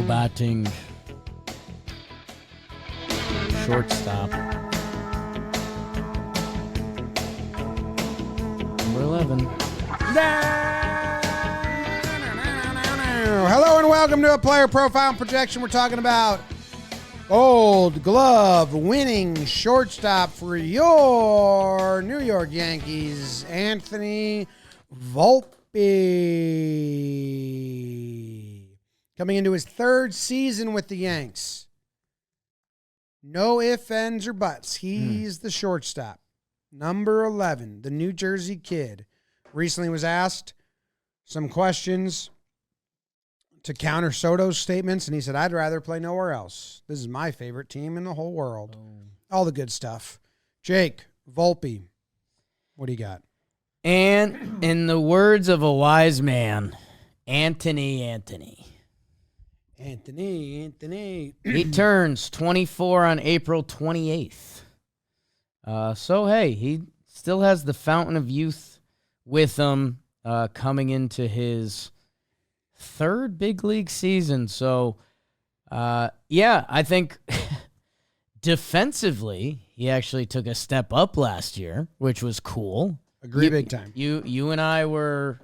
batting shortstop. Number 11. Hello and welcome to a player profile and projection. We're talking about Gold Glove winning shortstop for your New York Yankees, Anthony Volpe. Coming into his third season with the Yanks. No ifs, ands, or buts. He's the shortstop. Number 11, the New Jersey kid. Recently was asked some questions to counter Soto's statements, and he said, I'd rather play nowhere else. This is my favorite team in the whole world. All the good stuff. Jake, Volpe, what do you got? And in the words of a wise man, Anthony. He turns 24 on April 28th. So, hey, he still has the fountain of youth with him coming into his third big league season. So, yeah, I think defensively, he actually took a step up last year, which was cool. Agree big time. You and I were,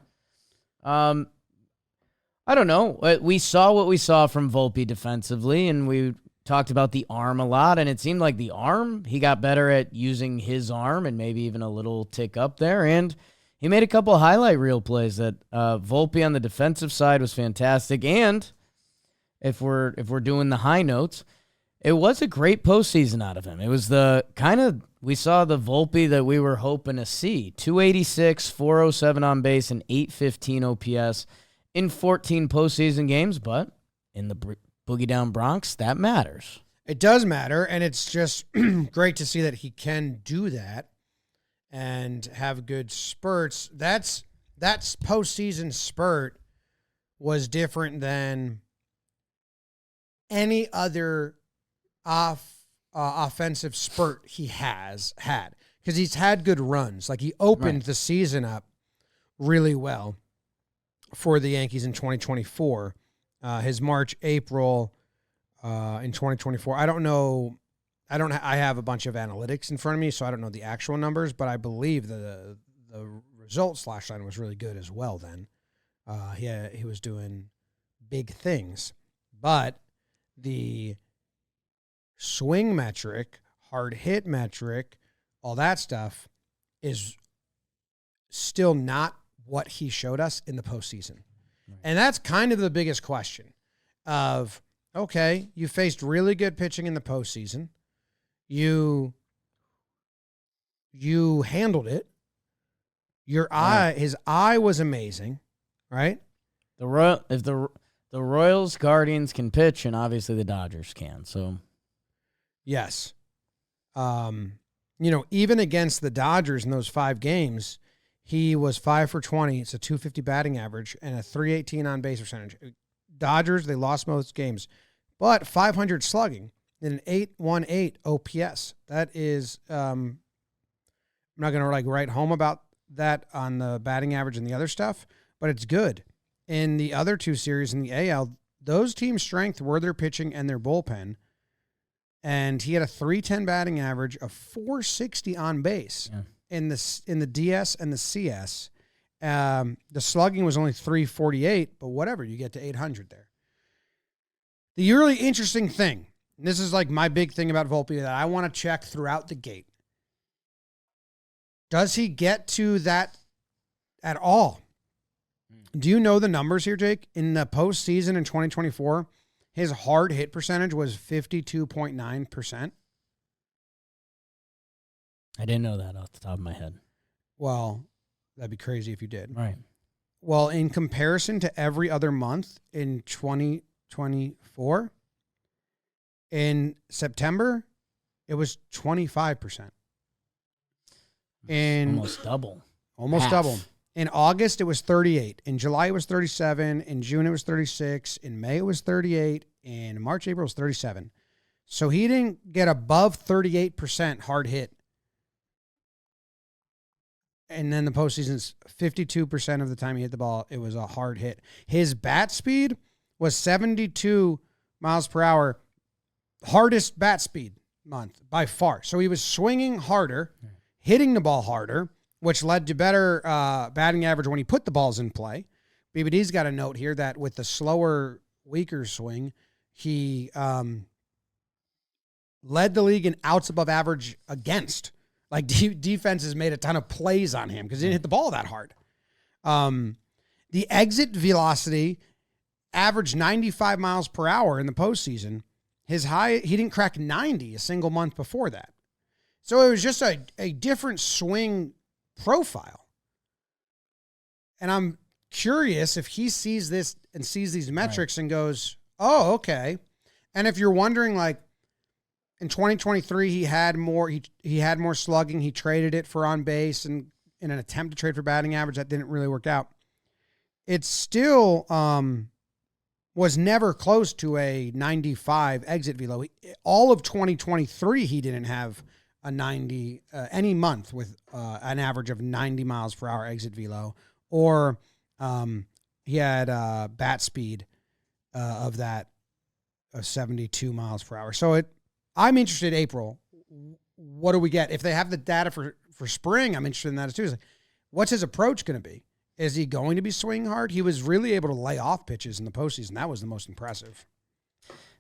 I don't know. We saw what we saw from Volpe defensively, and we talked about the arm a lot, and it seemed like the arm, he got better at using his arm and maybe even a little tick up there, and he made a couple highlight reel plays that Volpe on the defensive side was fantastic, and if we're doing the high notes, it was a great postseason out of him. It was the kind of, we saw the Volpe that we were hoping to see. 286, 407 on base, and 815 OPS in 14 postseason games, but in the Boogie Down Bronx, that matters. It does matter, and it's just great to see that he can do that and have good spurts. That postseason spurt was different than any other offensive spurt he has had, because he's had good runs. Like, he opened the season up really well for the Yankees in 2024. His March, April in 2024. I don't know. I have a bunch of analytics in front of me, so I don't know the actual numbers, but I believe the result /line was really good as well then. He was doing big things. But the swing metric, hard hit metric, all that stuff is still not what he showed us in the postseason. Right. And that's kind of the biggest question of, okay, you faced really good pitching in the postseason. You handled it. His eye was amazing, right? If the Royals, Guardians can pitch, and obviously the Dodgers can. So, yes. Even against the Dodgers in those 5 games, he was 5 for 20. It's a 250 batting average and a 318 on base percentage. Dodgers, they lost most games, but 500 slugging and an 818 OPS. That is, I'm not going to write home about that on the batting average and the other stuff, but it's good. In the other 2 series in the AL, those teams' strength were their pitching and their bullpen. And he had a 310 batting average, of 460 on base. Yeah. In the DS and the CS. The slugging was only 348, but whatever, you get to 800 there. The really interesting thing, and this is like my big thing about Volpe that I want to check throughout the gate. Does he get to that at all? Do you know the numbers here, Jake? In the postseason in 2024, his hard hit percentage was 52.9%. I didn't know that off the top of my head. Well, that'd be crazy if you did. Right. Well, in comparison to every other month in 2024, in September, it was 25%. Almost double. Almost double. In August, it was 38. In July, it was 37. In June, it was 36. In May, it was 38. In March, April, it was 37. So he didn't get above 38% hard hit. And then the postseason's 52% of the time he hit the ball, it was a hard hit. His bat speed was 72 miles per hour, hardest bat speed month by far. So he was swinging harder, hitting the ball harder, which led to better batting average when he put the balls in play. BBD's got a note here that with the slower, weaker swing, he led the league in outs above average against. Like defenses made a ton of plays on him because he didn't hit the ball that hard. The exit velocity averaged 95 miles per hour in the postseason. His high, he didn't crack 90 a single month before that. So it was just a different swing profile. And I'm curious if he sees this and sees these metrics and goes, oh, okay. And if you're wondering, like, in 2023, he had more slugging. He traded it for on base and in an attempt to trade for batting average. That didn't really work out. It still was never close to a 95 exit velo. All of 2023, he didn't have a 90 any month with an average of 90 miles per hour exit velo, or he had bat speed of that 72 miles per hour. So I'm interested. April, what do we get if they have the data for spring? I'm interested in that too. It's like, what's his approach going to be? Is he going to be swinging hard? He was really able to lay off pitches in the postseason. That was the most impressive.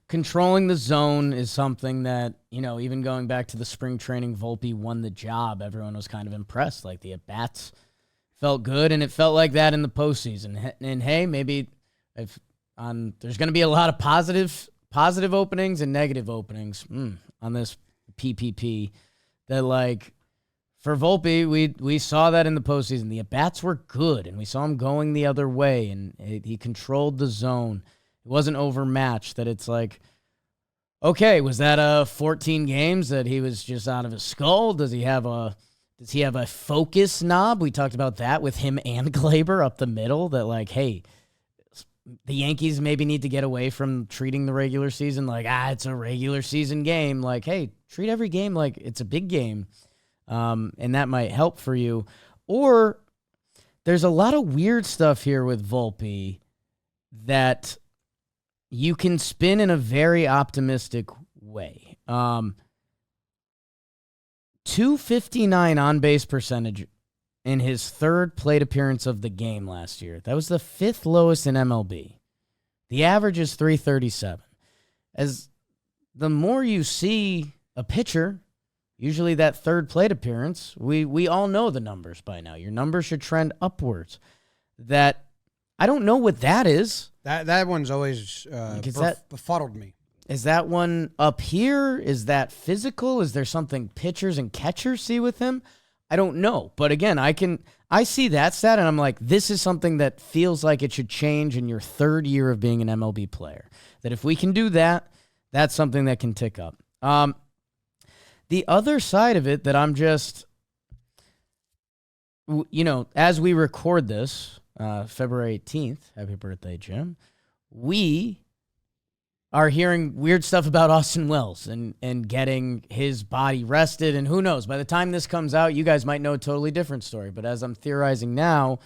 Controlling the zone is something that, even going back to the spring training, Volpe won the job. Everyone was kind of impressed. Like, the at-bats felt good, and it felt like that in the postseason. And hey, maybe if there's going to be a lot of positive openings and negative openings on this PPP that, like, for Volpe, we saw that in the postseason. The at-bats were good, and we saw him going the other way, and he controlled the zone. It wasn't overmatched that it's like, okay, was that 14 games that he was just out of his skull? Does he have a focus knob? We talked about that with him and Glaber up the middle, that, like, hey, the Yankees maybe need to get away from treating the regular season like, it's a regular season game. Like, hey, treat every game like it's a big game. And that might help for you. Or there's a lot of weird stuff here with Volpe that you can spin in a very optimistic way. 259 on-base percentage in his third plate appearance of the game last year. That was the fifth lowest in MLB. The average is 337. As the more you see a pitcher, usually that third plate appearance, we all know the numbers by now. Your numbers should trend upwards. That, I don't know what that is. That one's always befuddled me. Is that one up here? Is that physical? Is there something pitchers and catchers see with him? I don't know. But again, I see that stat and I'm like, this is something that feels like it should change in your third year of being an MLB player. That if we can do that, that's something that can tick up. The other side of it that I'm just, as we record this, February 18th, happy birthday, Jim, we are hearing weird stuff about Austin Wells and getting his body rested. And who knows, by the time this comes out, you guys might know a totally different story. But as I'm theorizing now,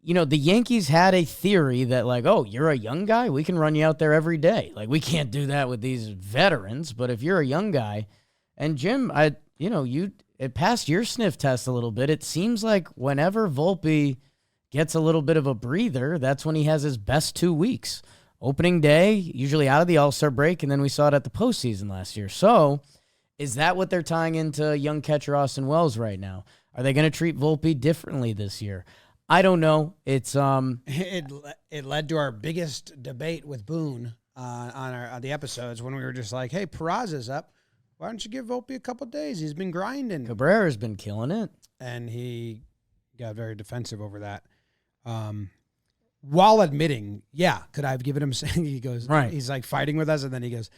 the Yankees had a theory that, like, oh, you're a young guy? We can run you out there every day. Like, we can't do that with these veterans. But if you're a young guy, and Jim, it passed your sniff test a little bit. It seems like whenever Volpe gets a little bit of a breather, that's when he has his best 2 weeks. Opening day, usually out of the All-Star break, and then we saw it at the postseason last year. So is that what they're tying into young catcher Austin Wells right now? Are they going to treat Volpe differently this year? I don't know. It's it led to our biggest debate with Boone on the episodes when we were just like, hey, Peraza's up. Why don't you give Volpe a couple days? He's been grinding. Cabrera's been killing it. And he got very defensive over that. While admitting, could I have given him, he goes, right. He's like fighting with us. And then he goes,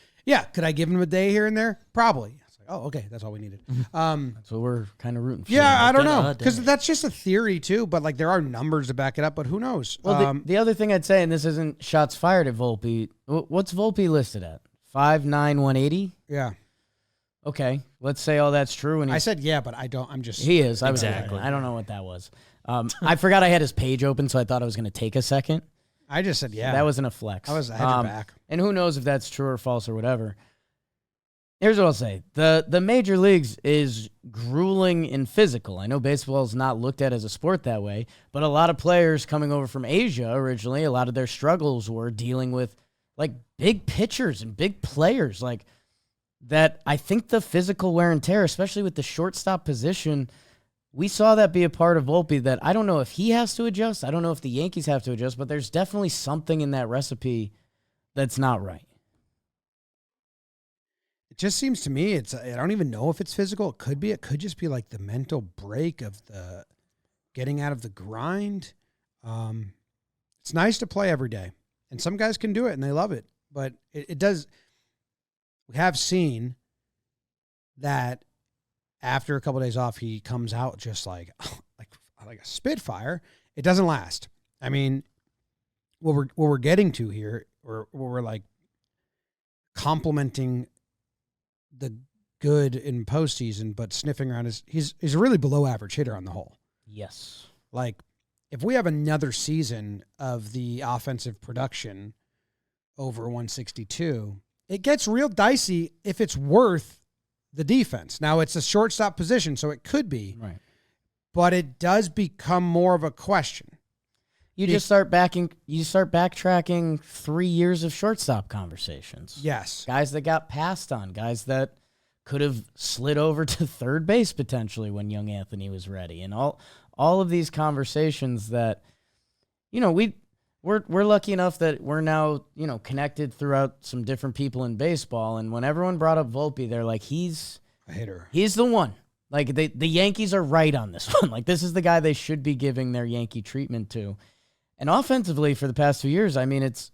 could I give him a day here and there? Probably. It's like, oh, okay. That's all we needed. That's what we're kind of rooting for. Yeah, I don't know. Because that's just a theory too, but like there are numbers to back it up, but who knows? Well, the other thing I'd say, and this isn't shots fired at Volpe, what's Volpe listed at? 5'9", 180? Yeah. Okay, let's say all that's true. And I said but I don't. I'm just. He is. I don't know what that was. I forgot I had his page open, so I thought it was going to take a second. I just said, yeah. That wasn't a flex. I had your back. And who knows if that's true or false or whatever. Here's what I'll say. The major leagues is grueling and physical. I know baseball is not looked at as a sport that way, but a lot of players coming over from Asia originally, a lot of their struggles were dealing with like big pitchers and big players. Like that, I think the physical wear and tear, especially with the shortstop position, we saw that be a part of Volpe that I don't know if he has to adjust. I don't know if the Yankees have to adjust, but there's definitely something in that recipe that's not right. It just seems to me I don't even know if it's physical. It could be. It could just be like the mental break of the getting out of the grind. It's nice to play every day, and some guys can do it and they love it. But it does. We have seen that after a couple of days off, he comes out just like a spitfire. It doesn't last. I mean, what we're getting to here, or what we're like complimenting the good in postseason, but sniffing around he's a really below average hitter on the whole. Yes. Like if we have another season of the offensive production over 162, it gets real dicey if it's worth the defense. Now it's a shortstop position, so it could be, right, but it does become more of a question. You start backtracking 3 years of shortstop conversations. Yes. Guys that got passed on, guys that could have slid over to third base potentially when young Anthony was ready. And all of these conversations that, we're lucky enough that we're now, connected throughout some different people in baseball. And when everyone brought up Volpe, they're like, he's a hitter. He's the one. Like the Yankees are right on this one. Like this is the guy they should be giving their Yankee treatment to. And offensively, for the past 2 years, I mean, it's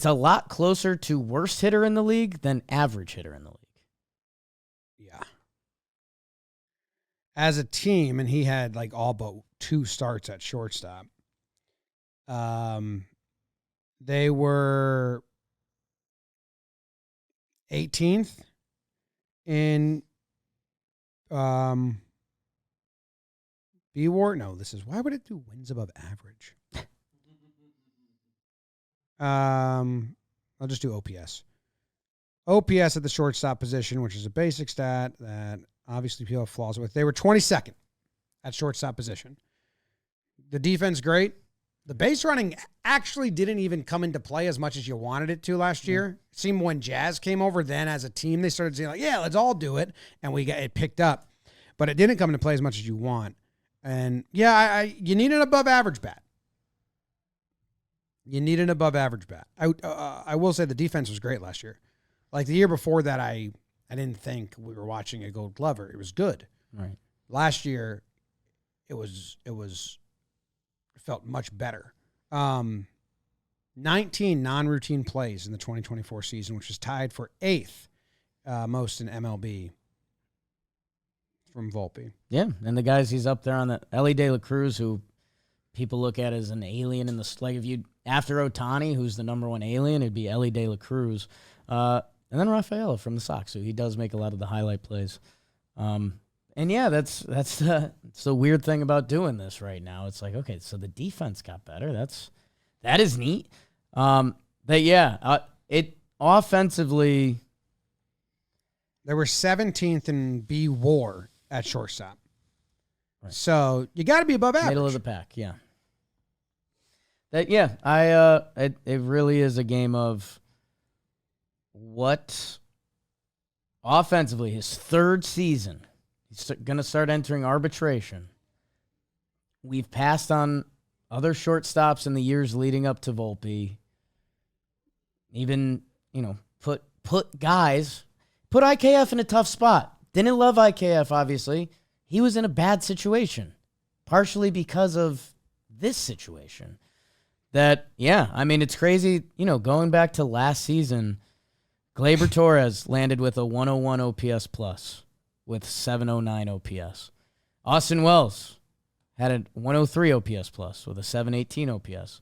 a lot closer to worst hitter in the league than average hitter in the league. Yeah. As a team, and he had like all but 2 starts at shortstop. They were 18th in B-War. No, why would it do wins above average? I'll just do OPS. OPS at the shortstop position, which is a basic stat that obviously people have flaws with. They were 22nd at shortstop position. The defense, great. The base running actually didn't even come into play as much as you wanted it to last year. It seemed when Jazz came over, then as a team, they started saying, like, yeah, let's all do it. And we got it picked up. But it didn't come into play as much as you want. And, yeah, you need an above-average bat. You need an above-average bat. I will say the defense was great last year. Like the year before that, I didn't think we were watching a Gold Glover. It was good. Right. Last year, it felt much better. 19 non-routine plays in the 2024 season, which is tied for 8th most in MLB from Volpe. Yeah, and the guys he's up there on the Ellie De La Cruz, who people look at as an alien in the like if you after Ohtani, who's the number 1 alien, it'd be Ellie De La Cruz, and then Rafaela from the Sox, who he does make a lot of the highlight plays. And yeah, that's the weird thing about doing this right now. It's like, okay, so the defense got better. That is neat. It offensively, they were 17th in B-War at shortstop. Right. So you got to be above average. Middle of the pack, yeah. It really is a game of what offensively his 3rd season. He's going to start entering arbitration. We've passed on other shortstops in the years leading up to Volpe. Even, put IKF in a tough spot. Didn't love IKF, obviously. He was in a bad situation, partially because of this situation. It's crazy, going back to last season, Gleyber Torres landed with a 101 OPS plus with 709 OPS. Austin Wells had a 103 OPS plus with a 718 OPS.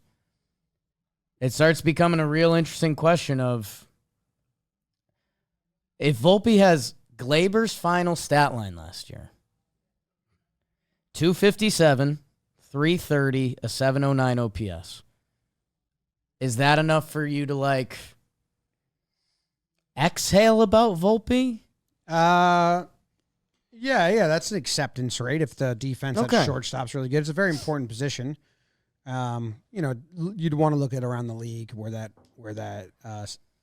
It starts becoming a real interesting question of if Volpe has Gleyber's final stat line last year, 257, 330, a 709 OPS. Is that enough for you to like exhale about Volpe? Yeah, that's an acceptance rate. If the defense at shortstop's really good, it's a very important position. You'd want to look at around the league where that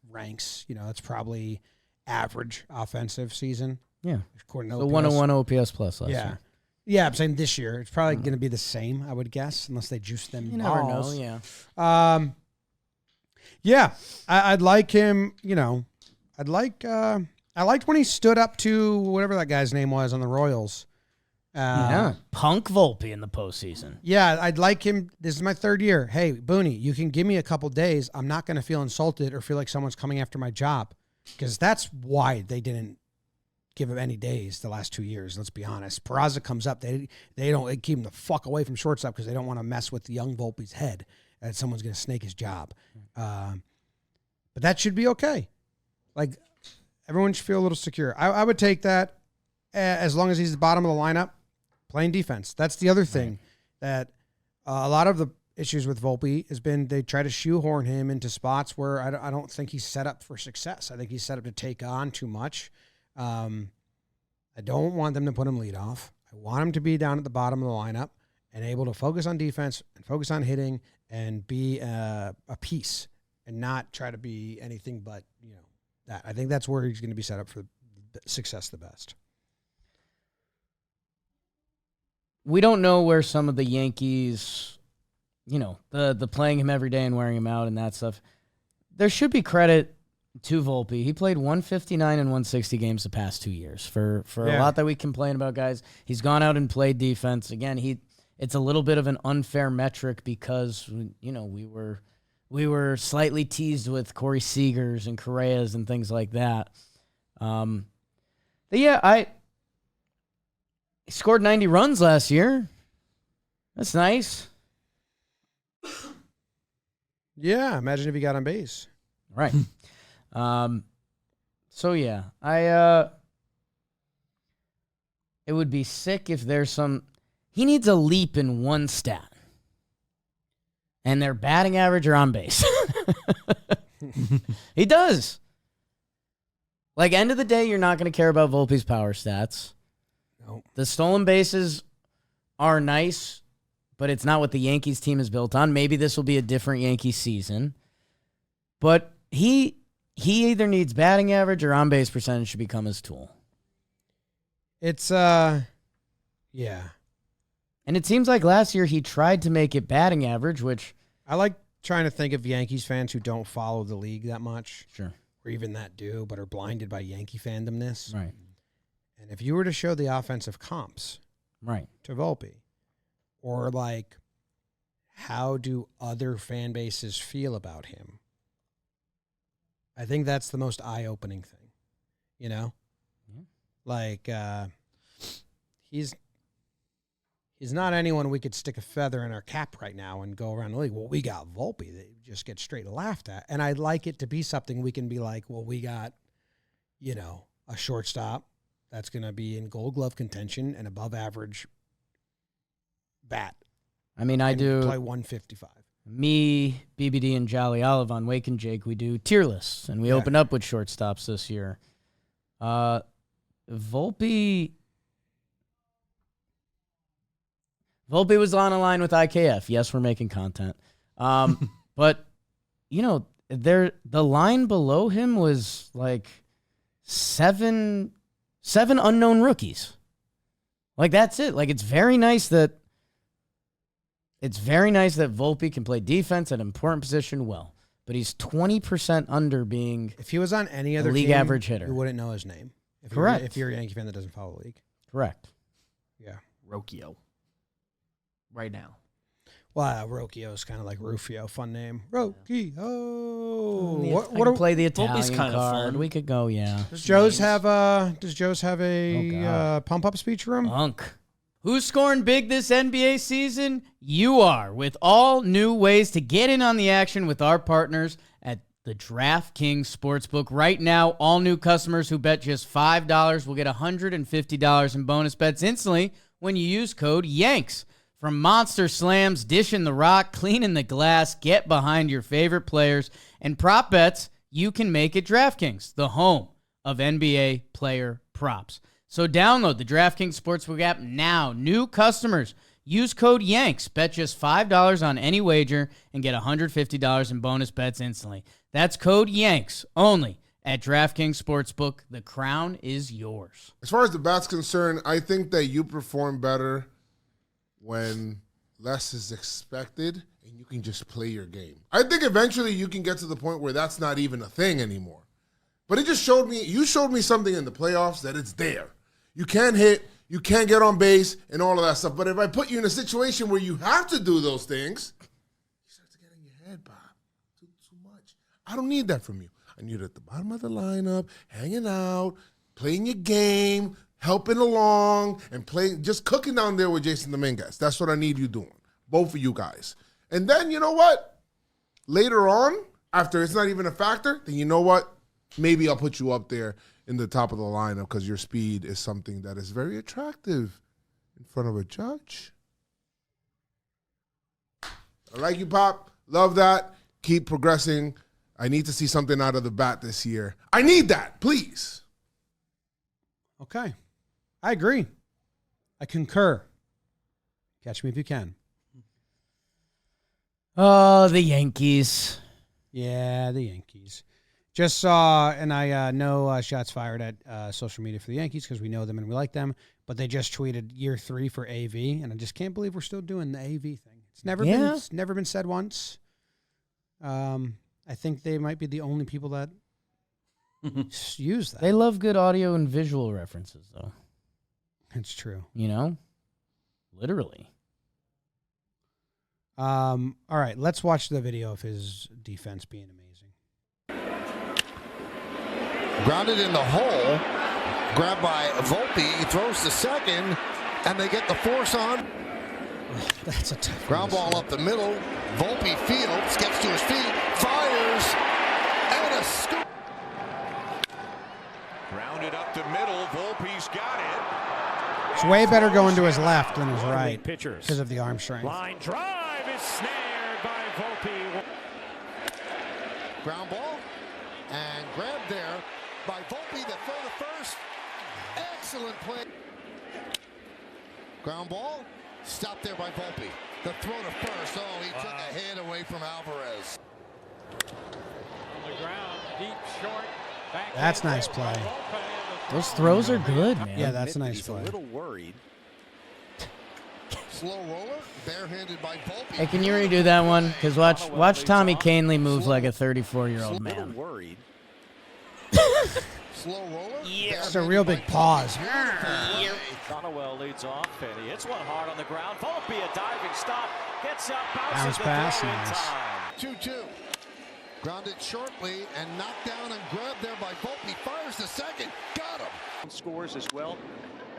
ranks. That's probably average offensive season. Yeah, according to so OPS. 101 OPS plus last year. Yeah, I'm saying this year it's probably going to be the same, I would guess, unless they juice them. You balls. never know. Yeah. I'd like him. I liked when he stood up to whatever that guy's name was on the Royals. Punk Volpe in the postseason. Yeah, I'd like him. This is my third year. Hey, Booney, you can give me a couple days. I'm not going to feel insulted or feel like someone's coming after my job, because that's why they didn't give him any days the last 2 years. Let's be honest. Peraza comes up. They keep him the fuck away from shortstop because they don't want to mess with the young Volpe's head that someone's going to snake his job. But that should be okay. Like, everyone should feel a little secure. I would take that as long as he's the bottom of the lineup, playing defense. That's the other thing that a lot of the issues with Volpe has been they try to shoehorn him into spots where I don't think he's set up for success. I think he's set up to take on too much. I don't want them to put him lead off. I want him to be down at the bottom of the lineup and able to focus on defense and focus on hitting and be a piece and not try to be anything but, that. I think that's where he's going to be set up for success the best. We don't know where some of the Yankees, the playing him every day and wearing him out and that stuff. There should be credit to Volpe. He played 159 and 160 games the past 2 years. For a lot that we complain about, guys, he's gone out and played defense. Again, it's a little bit of an unfair metric because, we were slightly teased with Corey Seagers and Correas and things like that. He scored 90 runs last year. That's nice. Yeah, imagine if he got on base. Right. It would be sick if there's he needs a leap in one stat. And their batting average or on base. He does. Like, end of the day, you're not going to care about Volpe's power stats. Nope. The stolen bases are nice, but it's not what the Yankees team is built on. Maybe this will be a different Yankees season. But he either needs batting average or on-base percentage to become his tool. It's, yeah. And it seems like last year he tried to make it batting average, which... I like trying to think of Yankees fans who don't follow the league that much. Sure. Or even that do, but are blinded by Yankee fandomness. Right. And if you were to show the offensive comps to Volpe, or like, how do other fan bases feel about him? I think that's the most eye-opening thing, Yeah. Like, he's not anyone we could stick a feather in our cap right now and go around the league. Well, we got Volpe. They just get straight laughed at. And I'd like it to be something we can be like, well, we got, a shortstop that's going to be in Gold Glove contention and above average bat. I mean, I do play 155. Me, BBD, and Jolly Olive on Wake and Jake, we do tier lists, and we open up with shortstops this year. Volpe was on a line with IKF. Yes, we're making content. But, the line below him was like seven unknown rookies. Like, that's it. Like, it's very nice that Volpe can play defense at an important position well. But he's 20% under being if he was on any other league team, average hitter. You wouldn't know his name. Correct. If you're a Yankee fan that doesn't follow the league. Correct. Yeah. Rocchio. Right now. Well, Rocchio is kind of like Rufio. Fun name. Rocchio. I can play the Italian Volpe's kind of card. fun. We could go, yeah. Does Joe's have a pump-up speech room? Unk. Who's scoring big this NBA season? You are, with all new ways to get in on the action with our partners at the DraftKings Sportsbook. Right now, all new customers who bet just $5 will get $150 in bonus bets instantly when you use code YANKS. From monster slams, dishing the rock, cleaning the glass, get behind your favorite players, and prop bets, you can make it DraftKings, the home of NBA player props. So download the DraftKings Sportsbook app now. New customers, use code YANKS. Bet just $5 on any wager and get $150 in bonus bets instantly. That's code YANKS only at DraftKings Sportsbook. The crown is yours. As far as the bat's concerned, I think that you perform better when less is expected and you can just play your game. I think eventually you can get to the point where that's not even a thing anymore. But it just showed me, you showed me something in the playoffs that it's there. You can hit, you can get on base, and all of that stuff. But if I put you in a situation where you have to do those things, you start to get in your head, Bob. Too much. I don't need that from you. I need you at the bottom of the lineup, hanging out, playing your game, helping along, and playing, just cooking down there with Jason Dominguez. That's what I need you doing, both of you guys. And then, you know what? Later on, after it's not even a factor, then you know what? Maybe I'll put you up there in the top of the lineup because your speed is something that is very attractive in front of a judge. I like you, Pop. Love that. Keep progressing. I need to see something out of the bat this year. I need that, please. Okay. I agree. I concur. Catch me if you can. Oh, the Yankees. Yeah, the Yankees. Just saw, and I know shots fired at social media for the Yankees because we know them and we like them, but they just tweeted year 3 for AV, and I just can't believe we're still doing the AV thing. It's never been said once. I think they might be the only people that use that. They love good audio and visual references, though. It's true. You know? Literally. All right, let's watch the video of his defense being amazing. Grounded in the hole, grabbed by Volpe, he throws to second, and they get the force on. That's a tough ground ball up the middle. Volpe fields, gets to his feet, fires, and a scoop. Grounded up the middle, Volpe's got it. It's way better going to his left than his right because of the arm strength. Line drive is snared by Volpe. Ground ball and grabbed there by Volpe, the throw to first. Excellent play. Ground ball, stopped there by Volpe. The throw to first. Oh, he took a hit away from Alvarez. On the ground, deep, short. That's nice play. Those throws are good, man. Yeah, that's a nice play. A little worried. Slow roller, barehanded by Volpe. Hey, can you redo that one? Because watch Tommy Canley move like a 34-year-old man. Worried. Slow roller. It's a real big pause. Conwell leads off, and he hits one hard on the ground. Volpe, a diving stop, gets up, Bounce bounces the pass, throw in nice. time. 2-2. Grounded shortly and knocked down and grabbed there by Volpe. Fires to second. Got him. Scores as well.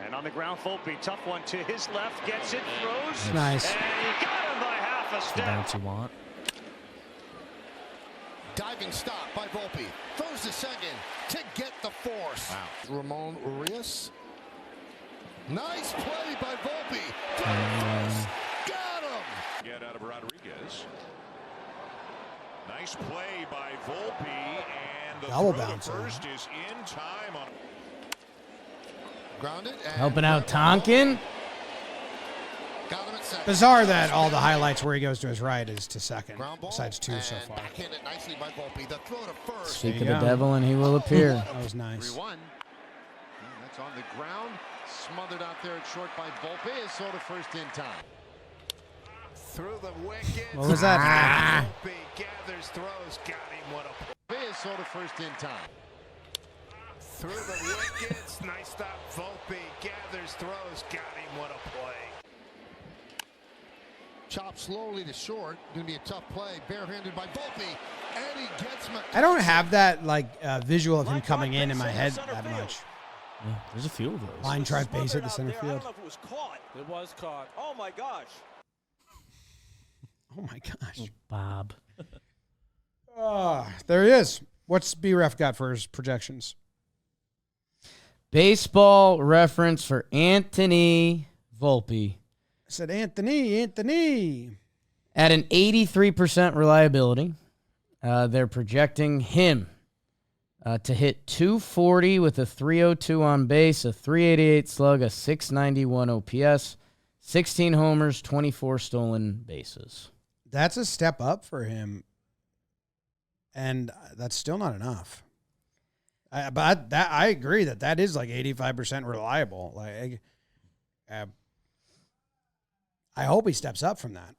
And on the ground, Volpe, tough one to his left, gets it, throws. Nice. And he got him by half a step. you want. Diving stop by Volpe. Throws to second to get the force. Wow. Ramon Urias. Nice play by Volpe. Got him. Get out of Rodriguez. Nice play by Volpe, and the Double throw to bouncer. first is in time on. Grounded. And Helping out Tonkin. Got him at second. Bizarre that all the highlights where he goes to his right is to second, Ground ball, besides 2 so and far. backhanded nicely by Volpe. The throw to first. Speak of you the go. devil, and he will appear. That was nice. 3-1. That's on the ground. Smothered out there at short by Volpe. Is sort of first in time. Through the wickets. What was that? Volpe gathers, throws, got him. What a Volpe is sort of first in time. through the wickets. Nice stop. Volpe gathers, throws, got him. What a play. Chopped slowly to short. Going to be a tough play. Barehanded by Volpe. And he gets I don't have that visual of him coming in my head that much. Yeah, there's a few of those. Line drive base at the center field. I don't know if it was caught. It was caught. Oh my gosh. Oh my gosh. Bob. There he is. What's B-Ref got for his projections? Baseball reference for Anthony Volpe. said, Anthony. At an 83% reliability, they're projecting him to hit 240 with a 302 on base, a 388 slug, a 691 OPS, 16 homers, 24 stolen bases. That's a step up for him, and that's still not enough. But I agree that is like 85% reliable. Like, I hope he steps up from that.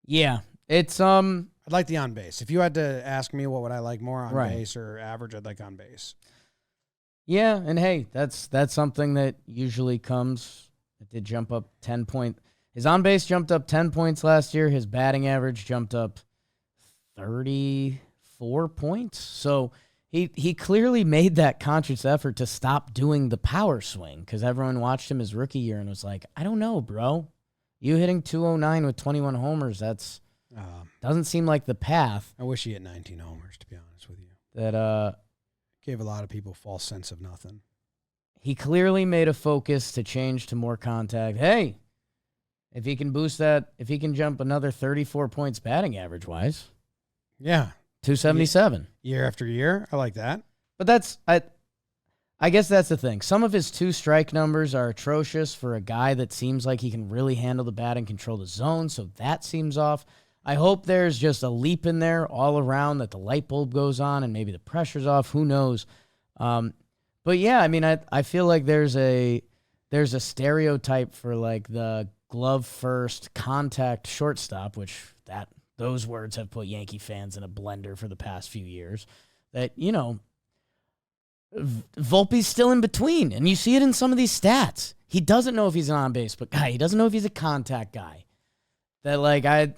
Yeah, it's I'd like the on base. If you had to ask me what would I like more, on Right. base or average, I'd like on base. Yeah, and hey, that's something that usually comes. It did jump up 10 points. His on base jumped up 10 points last year. His batting average jumped up 34 points. So he clearly made that conscious effort to stop doing the power swing, because everyone watched him his rookie year and was like, I don't know, bro. You hitting 209 with 21 homers, that's doesn't seem like the path. I wish he hit 19 homers, to be honest with you. That Gave a lot of people a false sense of nothing. he clearly made a focus to change to more contact. Hey, if he can boost that, if he can jump another 34 points batting average wise, Yeah. 277. Year after year. I like that. But that's I guess that's the thing. Some of his 2 strike numbers are atrocious for a guy that seems like he can really handle the bat and control the zone, so that seems off. I hope there's just a leap in there all around, that the light bulb goes on and maybe the pressure's off. Who knows? But yeah, I mean, I feel like there's a stereotype for like the glove first contact shortstop, which those words have put Yankee fans in a blender for the past few years. That, you know, Volpe's still in between, and you see it in some of these stats. He doesn't know if he's an on-base guy. He doesn't know if he's a contact guy. That, like, I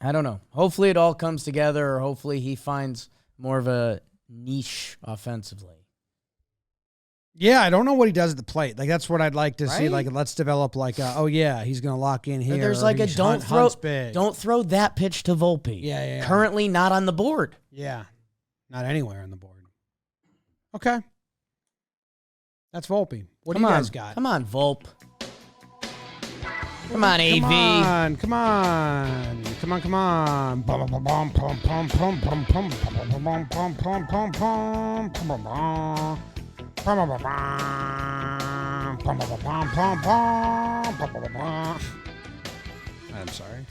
don't know. Hopefully it all comes together, or hopefully he finds more of a niche offensively. Yeah, I don't know what he does at the plate. Like, that's what I'd like to see. Right? Like, let's develop like, he's going to lock in here. There's or like a he's don't hunts big. throw that pitch to Volpe. Yeah. Currently not on the board. Yeah. Not anywhere on the board. Okay. That's Volpe. What do you guys got? Come on, Volpe. Come on, AV. Come on. I'm sorry.